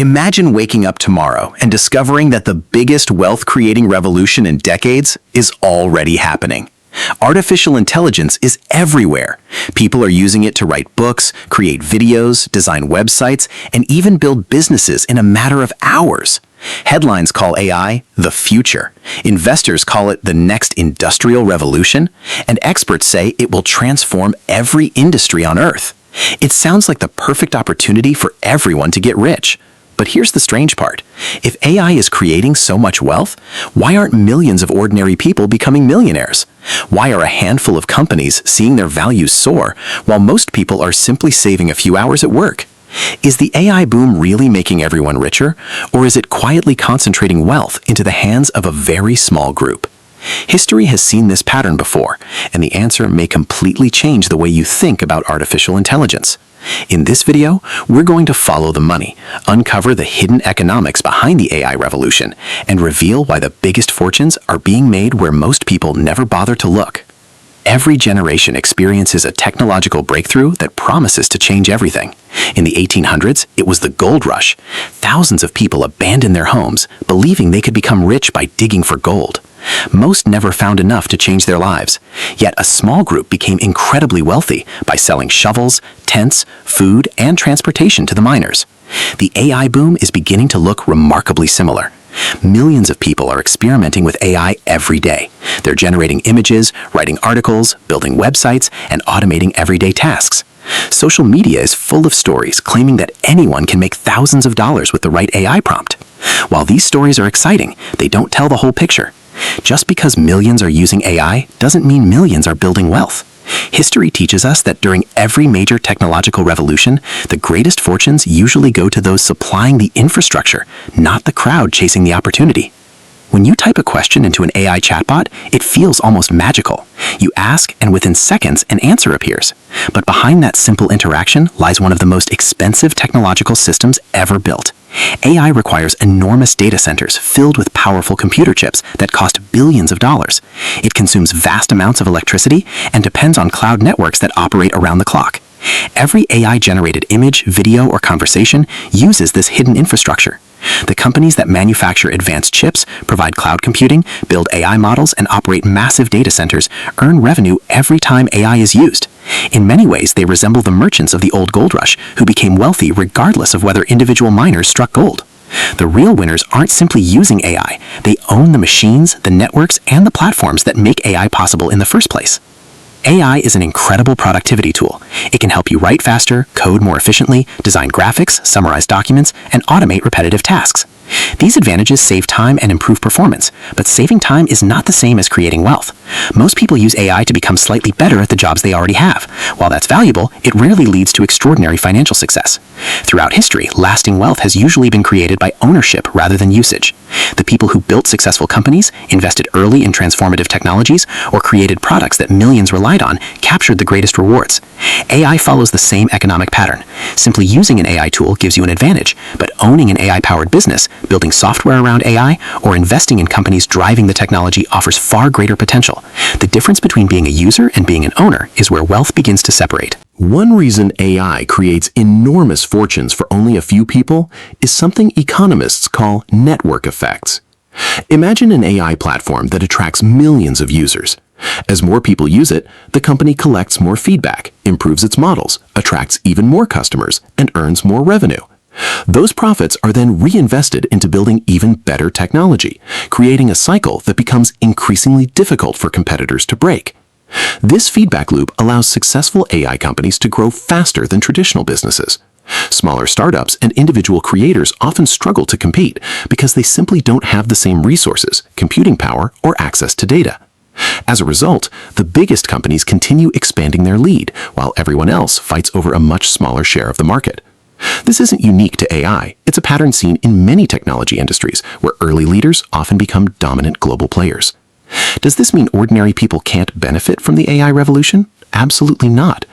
Imagine waking up tomorrow and discovering that the biggest wealth-creating revolution in decades is already happening. Artificial intelligence is everywhere. People are using it to write books, create videos, design websites, and even build businesses in a matter of hours. Headlines call AI the future. Investors call it the next industrial revolution, and experts say it will transform every industry on Earth. It sounds like the perfect opportunity for everyone to get rich. But here's the strange part. If AI is creating so much wealth, why aren't millions of ordinary people becoming millionaires? Why are a handful of companies seeing their values soar, while most people are simply saving a few hours at work? Is the AI boom really making everyone richer, or is it quietly concentrating wealth into the hands of a very small group? History has seen this pattern before, and the answer may completely change the way you think about artificial intelligence. In this video, we're going to follow the money, uncover the hidden economics behind the AI revolution, and reveal why the biggest fortunes are being made where most people never bother to look. Every generation experiences a technological breakthrough that promises to change everything. In the 1800s, it was the gold rush. Thousands of people abandoned their homes, believing they could become rich by digging for gold. Most never found enough to change their lives, yet a small group became incredibly wealthy by selling shovels, tents, food, and transportation to the miners. The AI boom is beginning to look remarkably similar. Millions of people are experimenting with AI every day. They're generating images, writing articles, building websites, and automating everyday tasks. Social media is full of stories claiming that anyone can make thousands of dollars with the right AI prompt. While these stories are exciting, they don't tell the whole picture. Just because millions are using AI doesn't mean millions are building wealth. History teaches us that during every major technological revolution, the greatest fortunes usually go to those supplying the infrastructure, not the crowd chasing the opportunity. When you type a question into an AI chatbot, it feels almost magical. You ask, and within seconds, an answer appears. But behind that simple interaction lies one of the most expensive technological systems ever built. AI requires enormous data centers filled with powerful computer chips that cost billions of dollars. It consumes vast amounts of electricity and depends on cloud networks that operate around the clock. Every AI-generated image, video, or conversation uses this hidden infrastructure. The companies that manufacture advanced chips, provide cloud computing, build AI models, and operate massive data centers earn revenue every time AI is used. In many ways, they resemble the merchants of the old gold rush, who became wealthy regardless of whether individual miners struck gold. The real winners aren't simply using AI, they own the machines, the networks, and the platforms that make AI possible in the first place. AI is an incredible productivity tool. It can help you write faster, code more efficiently, design graphics, summarize documents, and automate repetitive tasks. These advantages save time and improve performance, but saving time is not the same as creating wealth. Most people use AI to become slightly better at the jobs they already have. While that's valuable, it rarely leads to extraordinary financial success. Throughout history, lasting wealth has usually been created by ownership rather than usage. The people who built successful companies, invested early in transformative technologies, or created products that millions relied on captured the greatest rewards. AI follows the same economic pattern. Simply using an AI tool gives you an advantage, but owning an AI-powered business, building software around AI, or investing in companies driving the technology offers far greater potential. The difference between being a user and being an owner is where wealth begins to separate. One reason AI creates enormous fortunes for only a few people is something economists call network effects. Imagine an AI platform that attracts millions of users. As more people use it, the company collects more feedback, improves its models, attracts even more customers, and earns more revenue. Those profits are then reinvested into building even better technology, creating a cycle that becomes increasingly difficult for competitors to break. This feedback loop allows successful AI companies to grow faster than traditional businesses. Smaller startups and individual creators often struggle to compete because they simply don't have the same resources, computing power, or access to data. As a result, the biggest companies continue expanding their lead, while everyone else fights over a much smaller share of the market. This isn't unique to AI. It's a pattern seen in many technology industries, where early leaders often become dominant global players. Does this mean ordinary people can't benefit from the AI revolution? Absolutely not.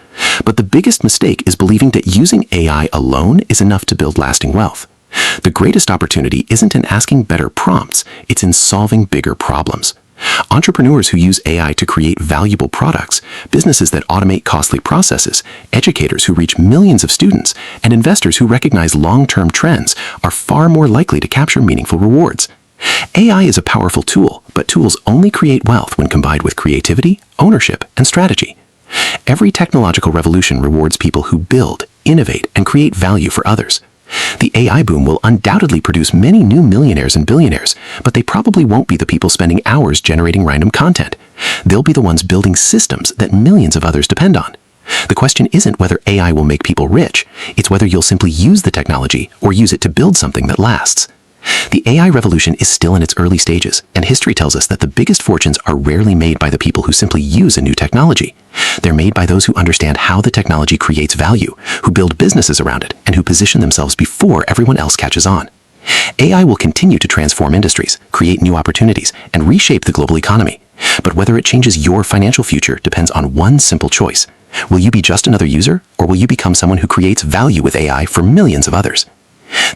But the biggest mistake is believing that using AI alone is enough to build lasting wealth. The greatest opportunity isn't in asking better prompts, it's in solving bigger problems. Entrepreneurs who use AI to create valuable products, businesses that automate costly processes, educators who reach millions of students, and investors who recognize long-term trends are far more likely to capture meaningful rewards. AI is a powerful tool, but tools only create wealth when combined with creativity, ownership, and strategy. Every technological revolution rewards people who build, innovate, and create value for others. The AI boom will undoubtedly produce many new millionaires and billionaires, but they probably won't be the people spending hours generating random content. They'll be the ones building systems that millions of others depend on. The question isn't whether AI will make people rich, it's whether you'll simply use the technology or use it to build something that lasts. The AI revolution is still in its early stages, and history tells us that the biggest fortunes are rarely made by the people who simply use a new technology. They're made by those who understand how the technology creates value, who build businesses around it, and who position themselves before everyone else catches on. AI will continue to transform industries, create new opportunities, and reshape the global economy. But whether it changes your financial future depends on one simple choice. Will you be just another user, or will you become someone who creates value with AI for millions of others?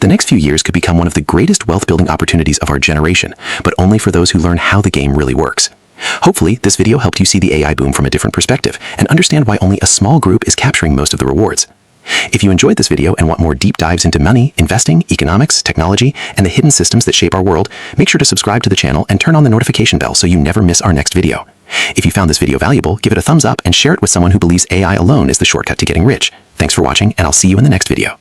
The next few years could become one of the greatest wealth-building opportunities of our generation, but only for those who learn how the game really works. Hopefully, this video helped you see the AI boom from a different perspective and understand why only a small group is capturing most of the rewards. If you enjoyed this video and want more deep dives into money, investing, economics, technology, and the hidden systems that shape our world, make sure to subscribe to the channel and turn on the notification bell so you never miss our next video. If you found this video valuable, give it a thumbs up and share it with someone who believes AI alone is the shortcut to getting rich. Thanks for watching, and I'll see you in the next video.